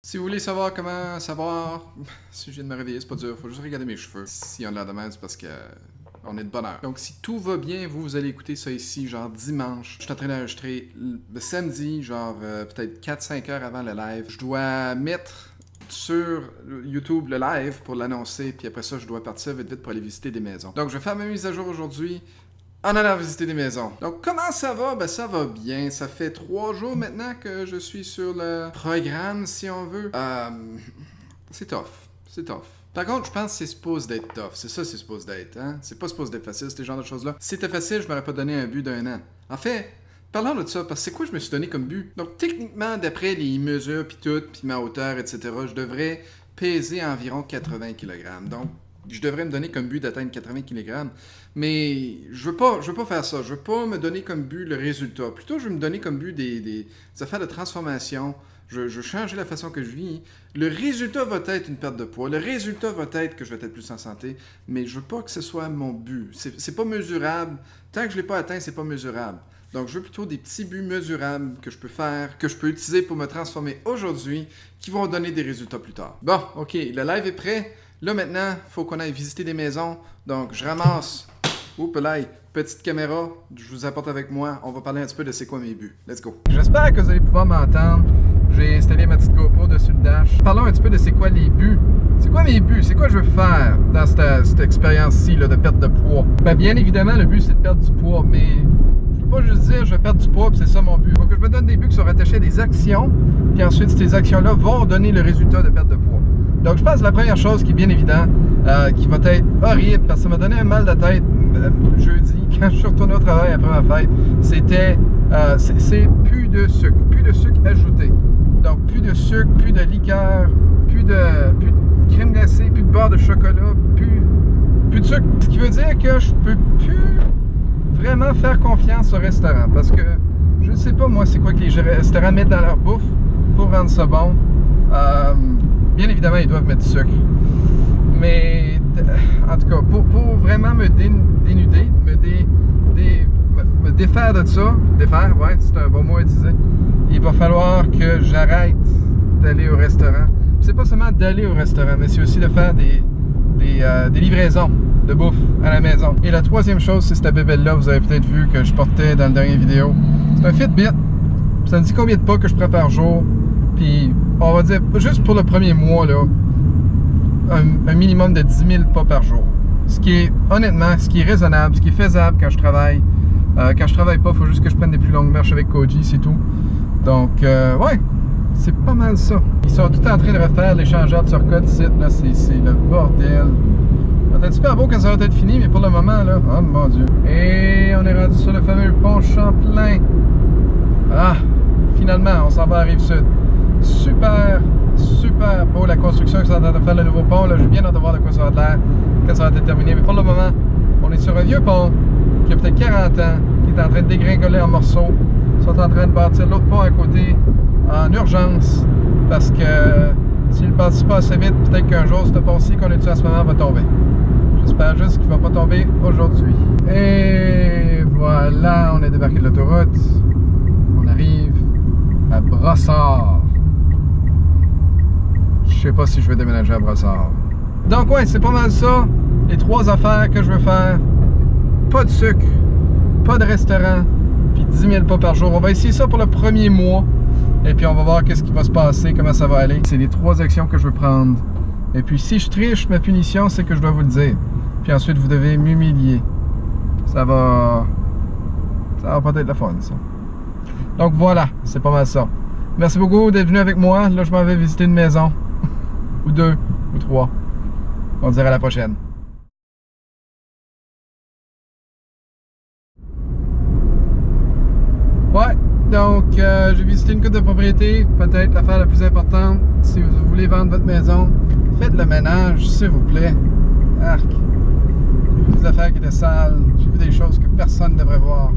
Si vous voulez savoir comment savoir si je viens de me réveiller, c'est pas dur, faut juste regarder mes cheveux. Si on l'a demain, c'est parce que on est de bonne heure. Donc si tout va bien, vous allez écouter ça ici, genre dimanche. Je suis en train d'enregistrer le samedi, genre peut-être 4-5 heures avant le live. Je dois mettre sur YouTube le live pour l'annoncer, puis après ça, je dois partir vite pour aller visiter des maisons. Donc je vais faire ma mise à jour aujourd'hui en allant visiter des maisons. Donc comment ça va? Ben ça va bien. Ça fait 3 jours maintenant que je suis sur le programme, si on veut. C'est tough. C'est tough. Par contre, je pense que c'est supposé d'être tough. C'est ça, c'est supposé d'être, hein? C'est pas supposé d'être facile, ce genre de choses-là. Si c'était facile, je m'aurais pas donné un but d'1 an. En fait, parlons de ça, parce que c'est quoi je me suis donné comme but? Donc techniquement, d'après les mesures, puis tout, puis ma hauteur, etc., je devrais peser environ 80 kg. Donc, je devrais me donner comme but d'atteindre 80 kg. Mais je veux pas faire ça. Je veux pas me donner comme but le résultat. Plutôt, je veux me donner comme but des affaires de transformation. Je veux changer la façon que je vis. Le résultat va être une perte de poids. Le résultat va être que je vais être plus en santé. Mais je veux pas que ce soit mon but. C'est pas mesurable. Tant que je l'ai pas atteint, c'est pas mesurable. Donc, je veux plutôt des petits buts mesurables que je peux faire, que je peux utiliser pour me transformer aujourd'hui, qui vont donner des résultats plus tard. Bon, OK, le live est prêt. Là, maintenant, il faut qu'on aille visiter des maisons. Donc, je ramasse... Oups là, petite caméra, je vous apporte avec moi. On va parler un petit peu de c'est quoi mes buts. Let's go. J'espère que vous allez pouvoir m'entendre. J'ai installé ma petite GoPro dessus le dash. Parlons un petit peu de c'est quoi les buts. C'est quoi mes buts? C'est quoi je veux faire dans cette expérience-ci de perte de poids? Ben, bien évidemment, le but c'est de perdre du poids, mais je peux pas juste dire je vais perdre du poids puis c'est ça mon but. Il faut que je me donne des buts qui sont rattachés à des actions, puis ensuite ces actions-là vont donner le résultat de perte de poids. Donc je pense que la première chose qui est bien évidente, qui va être horrible, parce que ça m'a donné un mal de tête jeudi, quand je suis retourné au travail après ma fête, c'était c'est plus de sucre ajouté. Donc plus de sucre, plus de liqueur, plus de crème glacée, plus de beurre de chocolat, plus de sucre. Ce qui veut dire que je peux plus vraiment faire confiance au restaurant, parce que je ne sais pas moi c'est quoi que les restaurants mettent dans leur bouffe pour rendre ça bon. Bien évidemment, ils doivent mettre du sucre. Mais, en tout cas, pour vraiment me dénuder, me défaire de ça, défaire, ouais, c'est un bon mot à utiliser, il va falloir que j'arrête d'aller au restaurant. C'est pas seulement d'aller au restaurant, mais c'est aussi de faire des livraisons de bouffe à la maison. Et la troisième chose, c'est cette bébelle-là, vous avez peut-être vu que je portais dans la dernière vidéo. C'est un Fitbit. Ça me dit combien de pas que je prends par jour. Puis, on va dire, juste pour le premier mois, là, un minimum de 10 000 pas par jour. Ce qui est, honnêtement, ce qui est raisonnable, ce qui est faisable quand je travaille. Quand je travaille pas, il faut juste que je prenne des plus longues marches avec Koji, c'est tout. Donc, ouais, c'est pas mal ça. Ils sont tout en train de refaire l'échangeur de surcote ici, là, c'est le bordel. Ça va être super beau quand ça va être fini, mais pour le moment, là, oh mon Dieu. Et on est rendu sur le fameux pont Champlain. Ah, finalement, on s'en va à Rive-Sud. Super beau la construction que ça va faire le nouveau pont. Là, j'ai bien hâte de voir de quoi ça va de l'air quand ça va être terminé. Mais pour le moment, on est sur un vieux pont qui a peut-être 40 ans, qui est en train de dégringoler en morceaux. Ils sont en train de bâtir l'autre pont à côté en urgence parce que s'ils ne bâtissent pas assez vite, peut-être qu'un jour, ce pont-ci qu'on est dessus en ce moment va tomber. J'espère juste qu'il ne va pas tomber aujourd'hui. Et voilà, on est débarqué de l'autoroute. On arrive à Brossard. Je sais pas si je vais déménager à Brossard. Donc ouais, c'est pas mal ça. Les 3 affaires que je veux faire. Pas de sucre, pas de restaurant, puis 10 000 pas par jour. On va essayer ça pour le premier mois. Et puis on va voir qu'est-ce qui va se passer, comment ça va aller. C'est les 3 actions que je veux prendre. Et puis si je triche, ma punition, c'est que je dois vous le dire. Puis ensuite, vous devez m'humilier. Ça va pas être la fun, ça. Donc voilà, c'est pas mal ça. Merci beaucoup d'être venu avec moi. Là, je m'en vais visiter une maison. Ou 2, ou 3. On se dira à la prochaine. Ouais, donc j'ai visité une couple de propriétés. Peut-être l'affaire la plus importante, si vous voulez vendre votre maison, faites le ménage, s'il vous plaît. Arc. J'ai vu des affaires qui étaient sales. J'ai vu des choses que personne ne devrait voir.